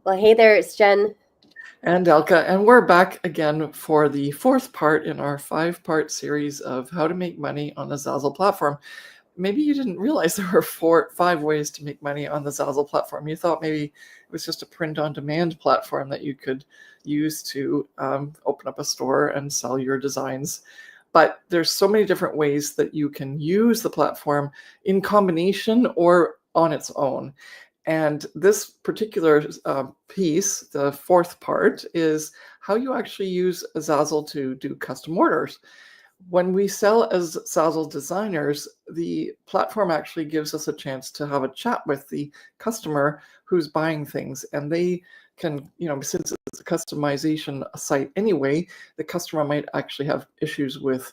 Well, hey there, it's Jen. And Elke, and we're back again for the fourth part in our 5-part series of how to make money on the Zazzle platform. Maybe you didn't realize there were 5 ways to make money on the Zazzle platform. You thought maybe it was just a print-on-demand platform that you could use to open up a store and sell your designs. But there's so many different ways that you can use the platform in combination or on its own. And this particular piece, the fourth part, is how you actually use Zazzle to do custom orders. When we sell as Zazzle Designers, the platform actually gives us a chance to have a chat with the customer who's buying things. And they can, since it's a customization site anyway, the customer might actually have issues with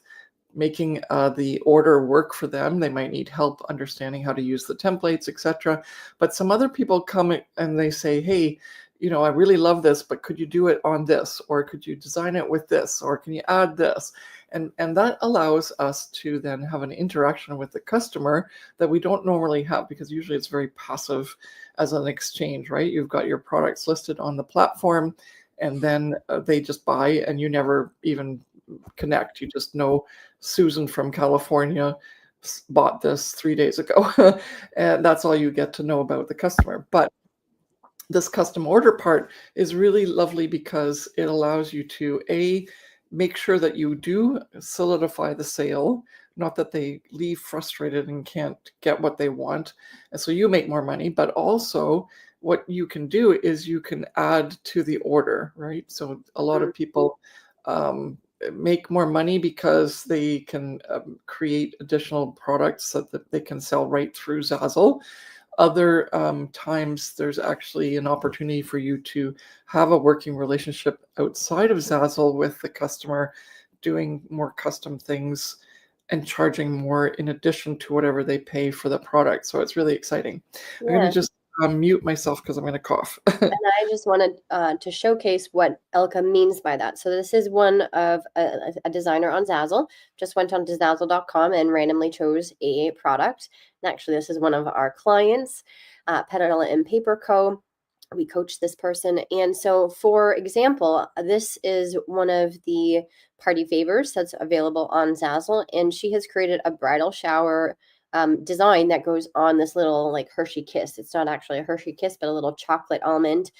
making the order work for them. They might need help understanding how to use the templates, etc. But some other people come and they say, hey, I really love this, but could you do it on this? Or could you design it with this? Or can you add this? And that allows us to then have an interaction with the customer that we don't normally have, because usually it's very passive as an exchange, right? You've got your products listed on the platform, and then they just buy, and you never even connect. You just know Susan from California bought this 3 days ago. And that's all you get to know about the customer. But this custom order part is really lovely because it allows you to make sure that you do solidify the sale, not that they leave frustrated and can't get what they want, and so you make more money. But also what you can do is you can add to the order, right? So a lot of people make more money because they can create additional products that they can sell right through Zazzle. Other times there's actually an opportunity for you to have a working relationship outside of Zazzle with the customer, doing more custom things and charging more in addition to whatever they pay for the product. So it's really exciting. I'm going to just mute myself because I'm going to cough. And I just wanted to showcase what Elke means by that. So this is one of a designer on Zazzle. Just went on to Zazzle.com and randomly chose a product. And actually, this is one of our clients, Petal and Paper Co. We coach this person. And so, for example, this is one of the party favors that's available on Zazzle. And she has created a bridal shower design that goes on this little like Hershey Kiss. It's not actually a Hershey Kiss, but a little chocolate almond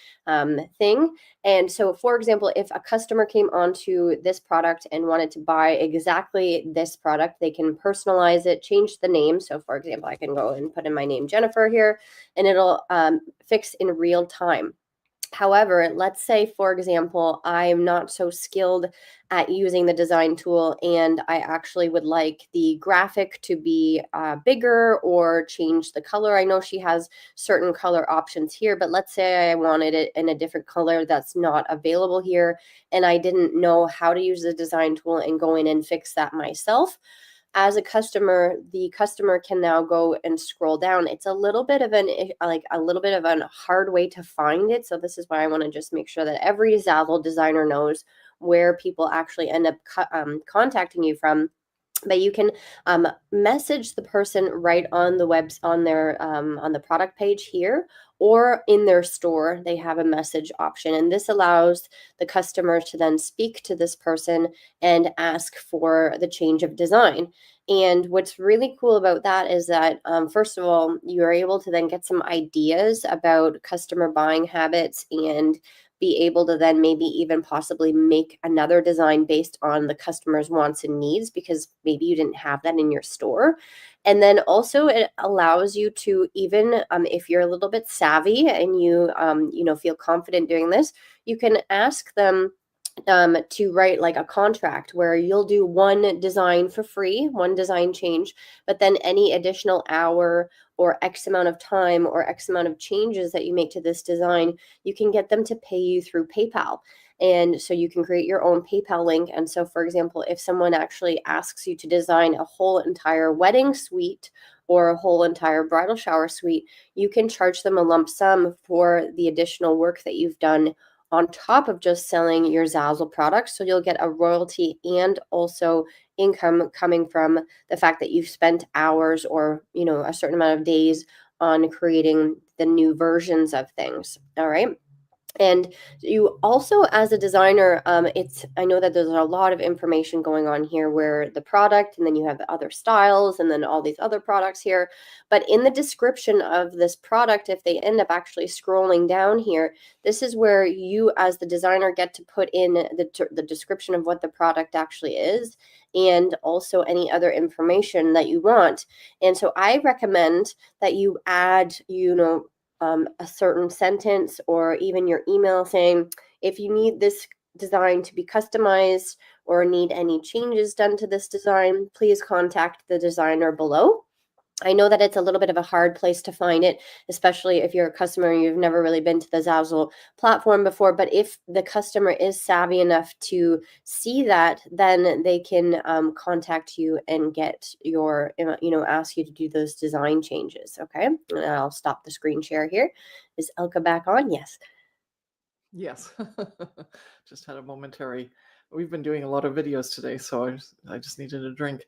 thing. And so, for example, if a customer came onto this product and wanted to buy exactly this product, they can personalize it, change the name. So, for example, I can go and put in my name, Jennifer, here, and it'll fix in real time. However, let's say, for example, I'm not so skilled at using the design tool and I actually would like the graphic to be bigger or change the color. I know she has certain color options here, but let's say I wanted it in a different color that's not available here and I didn't know how to use the design tool and go in and fix that myself. As a customer, the customer can now go and scroll down. It's a little bit of a hard way to find it. So this is why I want to just make sure that every Zazzle designer knows where people actually end up contacting you from. But you can message the person right on the on the product page here, or in their store, they have a message option. And this allows the customer to then speak to this person and ask for the change of design. And what's really cool about that is that, first of all, you're able to then get some ideas about customer buying habits and be able to then maybe even possibly make another design based on the customer's wants and needs, because maybe you didn't have that in your store. And then also it allows you to, even if you're a little bit savvy and you feel confident doing this, you can ask them to write like a contract where you'll do one design for free, one design change, but then any additional hour or X amount of time or X amount of changes that you make to this design, you can get them to pay you through PayPal. And so you can create your own PayPal link. And so, for example, if someone actually asks you to design a whole entire wedding suite or a whole entire bridal shower suite, you can charge them a lump sum for the additional work that you've done on top of just selling your Zazzle products. So you'll get a royalty and also income coming from the fact that you've spent hours or, a certain amount of days on creating the new versions of things. All right. And you also, as a designer, I know that there's a lot of information going on here where the product, and then you have the other styles, and then all these other products here. But in the description of this product, if they end up actually scrolling down here, this is where you, as the designer, get to put in the description of what the product actually is, and also any other information that you want. And so I recommend that you add, a certain sentence or even your email saying, if you need this design to be customized or need any changes done to this design, please contact the designer below. I know that it's a little bit of a hard place to find it, especially if you're a customer and you've never really been to the Zazzle platform before. But if the customer is savvy enough to see that, then they can contact you and get your, ask you to do those design changes. Okay. And I'll stop the screen share here. Is Elke back on? Yes. Yes. Just had a momentary. We've been doing a lot of videos today, so I just needed a drink.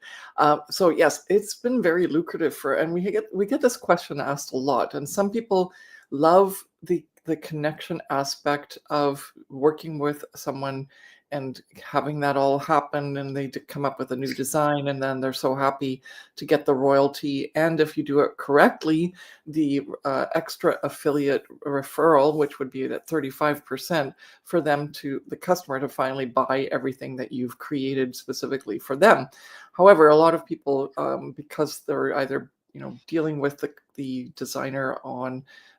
So yes, it's been very lucrative and we get this question asked a lot, and some people love the connection aspect of working with someone and having that all happen, and they come up with a new design, and then they're so happy to get the royalty. And if you do it correctly, the extra affiliate referral, which would be at 35% for the customer to finally buy everything that you've created specifically for them. However, a lot of people, because they're either dealing with the designer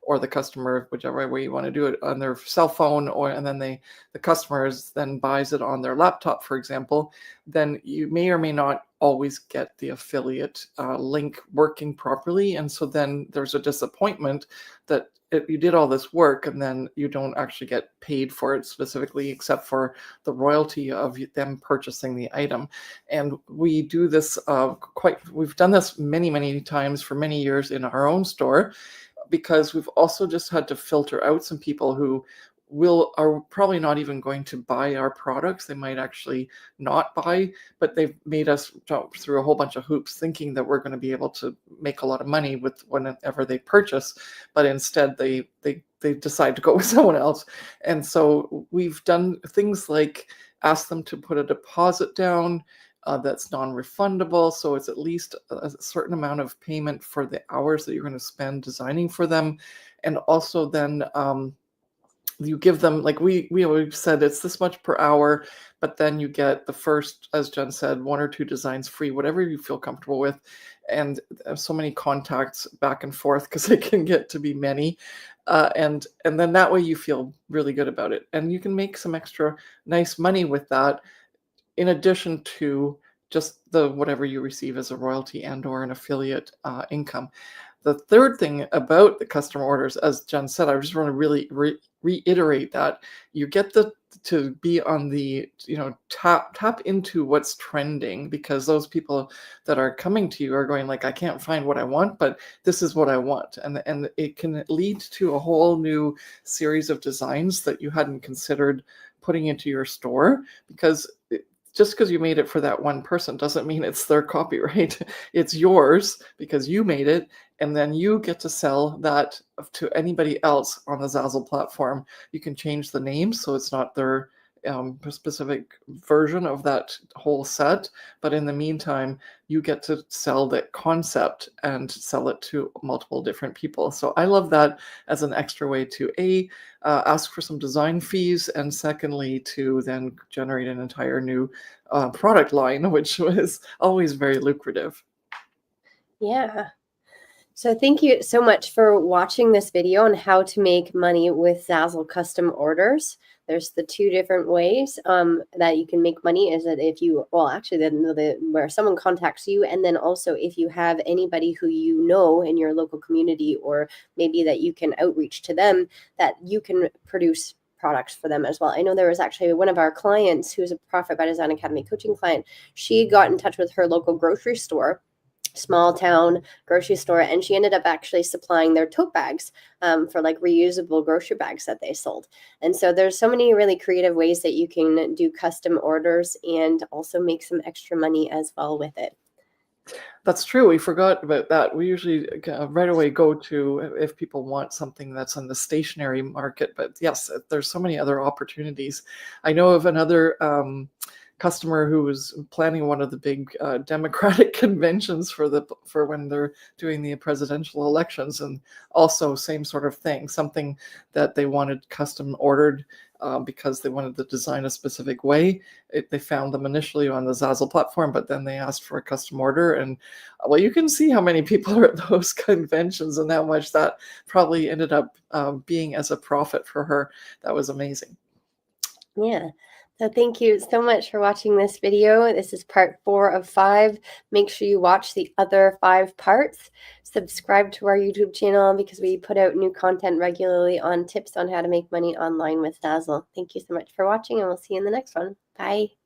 or the customer, whichever way you want to do it, on their cell phone, and then the customers then buys it on their laptop, for example, then you may or may not always get the affiliate link working properly. And so then there's a disappointment that you did all this work and then you don't actually get paid for it specifically, except for the royalty of them purchasing the item. And we do this we've done this many, many times for many years in our own store, because we've also just had to filter out some people who are probably not even going to buy our products. They might actually not buy, but they've made us jump through a whole bunch of hoops thinking that we're going to be able to make a lot of money with whenever they purchase, but instead they decide to go with someone else. And so we've done things like ask them to put a deposit down that's non-refundable, so it's at least a certain amount of payment for the hours that you're going to spend designing for them. And also then you give them, like we always said, it's this much per hour, but then you get the first, as Jen said, 1 or 2 designs free, whatever you feel comfortable with. And so many contacts back and forth, because it can get to be many. And then that way you feel really good about it. And you can make some extra nice money with that, in addition to just the whatever you receive as a royalty and or an affiliate income. The third thing about the customer orders, as Jen said, I just want to really reiterate that you get to be on the, tap into what's trending, because those people that are coming to you are going like, I can't find what I want, but this is what I want. And it can lead to a whole new series of designs that you hadn't considered putting into your store, because just because you made it for that one person doesn't mean it's their copyright. It's yours because you made it, and then you get to sell that to anybody else on the Zazzle platform. You can change the name so it's not their specific version of that whole set, but in the meantime you get to sell that concept and sell it to multiple different people. So I love that as an extra way to ask for some design fees, and secondly to then generate an entire new product line, which was always very lucrative. Yeah. So thank you so much for watching this video on how to make money with Zazzle custom orders. There's the 2 different ways that you can make money, is that if you, well, actually where someone contacts you, and then also if you have anybody who you know in your local community, or maybe that you can outreach to them, that you can produce products for them as well. I know there was actually one of our clients who's a Profit by Design Academy coaching client. She got in touch with her local grocery store, small town grocery store, and she ended up actually supplying their tote bags for like reusable grocery bags that they sold. And so there's so many really creative ways that you can do custom orders and also make some extra money as well with it. That's true. We forgot about that. We usually right away go to if people want something that's in the stationary market. But yes, there's so many other opportunities. I know of another customer who was planning one of the big Democratic conventions for when they're doing the presidential elections, and also same sort of thing, something that they wanted custom ordered because they wanted to design a specific way. They found them initially on the Zazzle platform, but then they asked for a custom order. And well, you can see how many people are at those conventions and how much that probably ended up being as a profit for her. That was amazing. Yeah. So thank you so much for watching this video. This is part 4 of 5. Make sure you watch the other 5 parts. Subscribe to our YouTube channel because we put out new content regularly on tips on how to make money online with Zazzle. Thank you so much for watching, and we'll see you in the next one. Bye.